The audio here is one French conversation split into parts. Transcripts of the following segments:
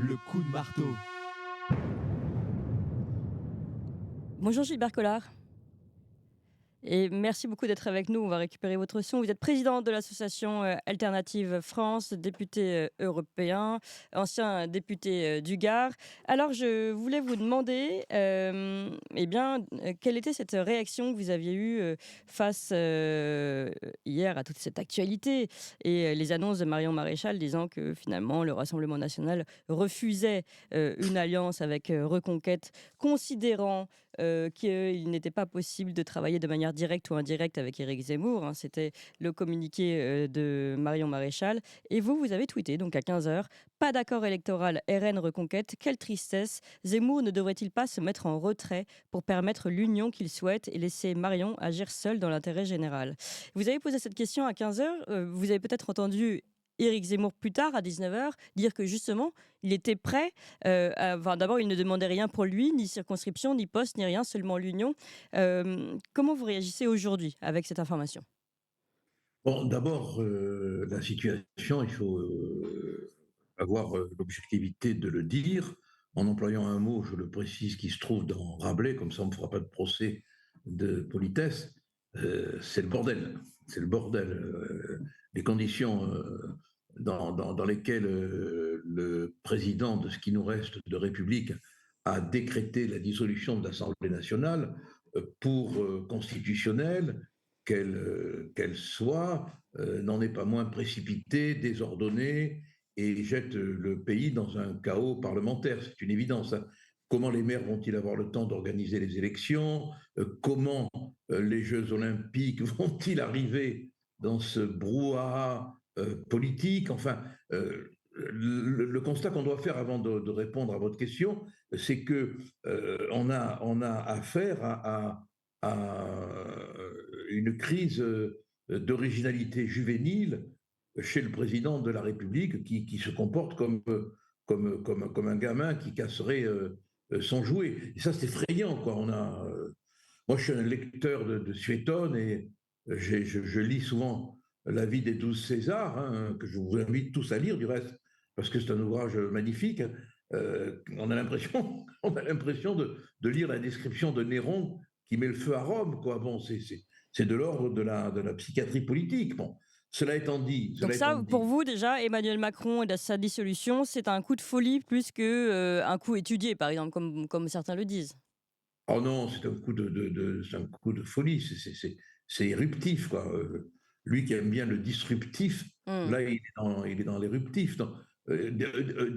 le coup de marteau. Bonjour Gilbert Collard et merci beaucoup d'être avec nous. On va récupérer votre son. Vous êtes président de l'association Alternative France, député européen, ancien député du Gard. Alors je voulais vous demander quelle était cette réaction que vous aviez eue face hier à toute cette actualité et les annonces de Marion Maréchal disant que finalement le Rassemblement national refusait une alliance avec Reconquête, considérant qu'il n'était pas possible de travailler de manière directe ou indirecte avec Éric Zemmour. Hein. C'était le communiqué de Marion Maréchal. Et vous avez tweeté, donc à 15 heures, pas d'accord électoral RN Reconquête, quelle tristesse. Zemmour ne devrait-il pas se mettre en retrait pour permettre l'union qu'il souhaite et laisser Marion agir seule dans l'intérêt général? Vous avez posé cette question à 15 heures. Vous avez peut-être entendu Éric Zemmour plus tard, à 19 heures, dire que justement, il était prêt. D'abord, il ne demandait rien pour lui, ni circonscription, ni poste, ni rien, seulement l'union. Comment vous réagissez aujourd'hui avec cette information? Bon, d'abord, la situation, il faut avoir l'objectivité de le dire, en employant un mot, je le précise, qui se trouve dans Rabelais, comme ça on ne me fera pas de procès de politesse, c'est le bordel. C'est le bordel. Les conditions dans lesquelles le président de ce qui nous reste de République a décrété la dissolution de l'Assemblée nationale pour constitutionnelle, qu'elle soit, n'en est pas moins précipitée, désordonnée, et jette le pays dans un chaos parlementaire. C'est une évidence. Hein. Comment les maires vont-ils avoir le temps d'organiser les élections? Comment les Jeux olympiques vont-ils arriver dans ce brouhaha politique? Enfin, le constat qu'on doit faire avant de répondre à votre question, c'est que on a affaire à une crise d'originalité juvénile chez le président de la République qui se comporte comme un gamin qui casserait son jouet. Et ça, c'est effrayant, quoi. Moi, je suis un lecteur de Suétone et je lis souvent La vie des 12 Césars, hein, que je vous invite tous à lire, du reste, parce que c'est un ouvrage magnifique. On a l'impression, on a l'impression de lire la description de Néron qui met le feu à Rome, quoi. Bon, c'est de l'ordre de la psychiatrie politique. Bon, Donc cela étant ça, pour dit. vous déjà, Emmanuel Macron et sa dissolution, c'est un coup de folie plus que un coup étudié, par exemple, comme certains le disent. Oh non, c'est un coup de folie, c'est éruptif, quoi. Lui qui aime bien le disruptif, Hmm. là, il est dans l'éruptif.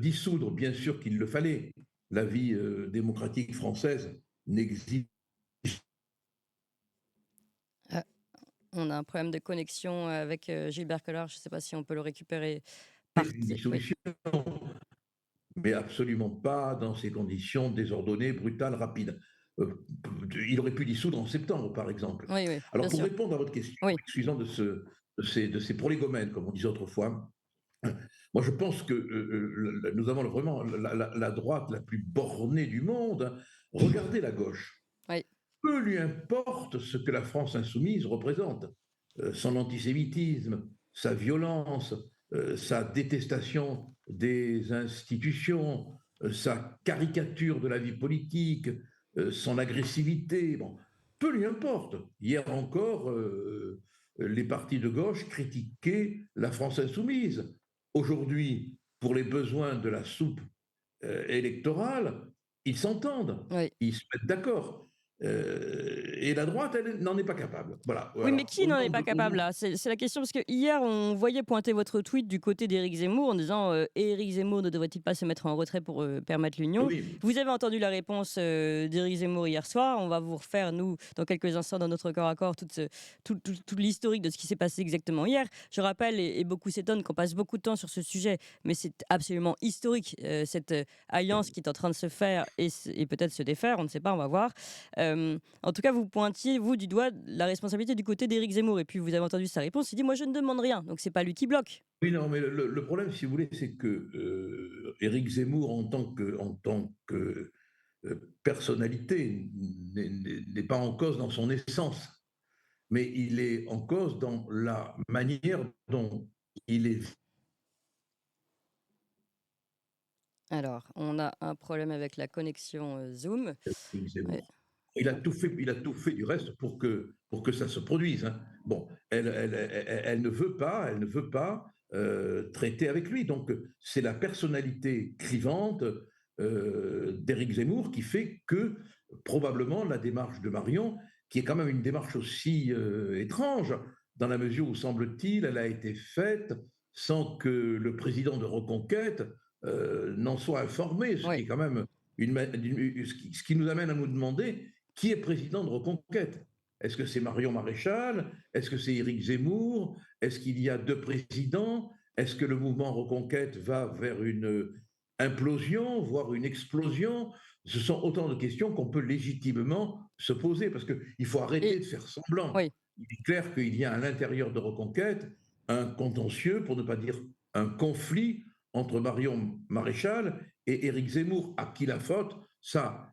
Dissoudre, bien sûr qu'il le fallait. La vie démocratique française n'existe Euh, on a un problème de connexion avec Gilbert Collard. Je ne sais pas si on peut le récupérer. pas une Oui. dissolution, mais absolument pas dans ces conditions désordonnées, brutales, rapides. Euh, il aurait pu dissoudre en septembre, par exemple. Oui, oui, Alors, bien pour sûr. répondre à votre question, Oui. excusant de ces prolégomènes, comme on disait autrefois, moi, je pense que nous avons vraiment la droite la plus bornée du monde. Regardez la gauche. Oui. Peu lui importe ce que la France insoumise représente. Son antisémitisme, sa violence, sa détestation des institutions, sa caricature de la vie politique, son agressivité. Bon, peu lui importe. Hier encore, les partis de gauche critiquaient la France insoumise. Aujourd'hui, pour les besoins de la soupe électorale, ils s'entendent, Oui. ils se mettent d'accord. Et la droite, elle n'en est pas capable. Voilà, Oui, mais voilà. qui n'en est pas capable là? C'est la question, parce que hier, on voyait pointer votre tweet du côté d'Éric Zemmour en disant Éric Zemmour ne devrait-il pas se mettre en retrait pour permettre l'union? Oui, Vous avez entendu la réponse d'Éric Zemmour hier soir. On va vous refaire, nous, dans quelques instants, dans notre corps à corps, tout l'historique de ce qui s'est passé exactement hier. Je rappelle, et beaucoup s'étonnent qu'on passe beaucoup de temps sur ce sujet, mais c'est absolument historique, cette alliance qui est en train de se faire et peut-être se défaire, on ne sait pas, on va voir. En tout cas, vous pointiez, vous, du doigt la responsabilité du côté d'Éric Zemmour. Et puis, vous avez entendu sa réponse. Il dit, moi, je ne demande rien. Donc, c'est pas lui qui bloque. oui, non, mais le problème, si vous voulez, c'est que Éric Zemmour, en tant que personnalité, n'est pas en cause dans son essence, mais il est en cause dans la manière dont il est Alors, on a un problème avec la connexion Zoom. Éric Ouais. Zemmour. Il a tout fait du reste pour que ça se produise, hein. Bon, elle ne veut pas, traiter avec lui. Donc, c'est la personnalité clivante d'Éric Zemmour qui fait que probablement la démarche de Marion, qui est quand même une démarche aussi étrange, dans la mesure où, semble-t-il, elle a été faite sans que le président de Reconquête n'en soit informé, ce qui Oui. est quand même ce qui nous amène à nous demander qui est président de Reconquête. Est-ce que c'est Marion Maréchal? Est-ce que c'est Éric Zemmour? Est-ce qu'il y a deux présidents? Est-ce que le mouvement Reconquête va vers une implosion, voire une explosion? Ce sont autant de questions qu'on peut légitimement se poser, parce qu'il faut arrêter Et de faire semblant. oui. Il est clair qu'il y a à l'intérieur de Reconquête un contentieux, pour ne pas dire un conflit, entre Marion Maréchal et Éric Zemmour. À qui la faute? Ça,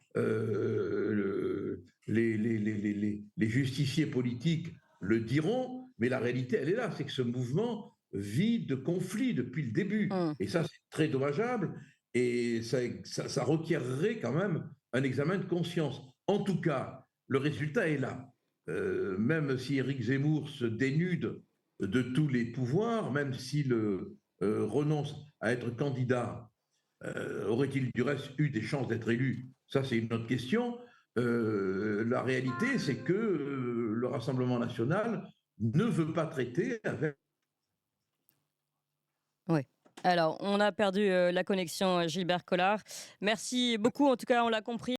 les justiciers politiques le diront, mais la réalité, elle est là, c'est que ce mouvement vit de conflits depuis le début. Mmh. Et ça, c'est très dommageable, et ça requerrait quand même un examen de conscience. En tout cas, le résultat est là. Même si Éric Zemmour se dénude de tous les pouvoirs, même s'il renonce à être candidat, aurait-il du reste eu des chances d'être élu? Ça, c'est une autre question. La réalité, c'est que le Rassemblement national ne veut pas traiter avec Oui. Alors, on a perdu la connexion Gilbert Collard. Merci beaucoup. En tout cas, on l'a compris.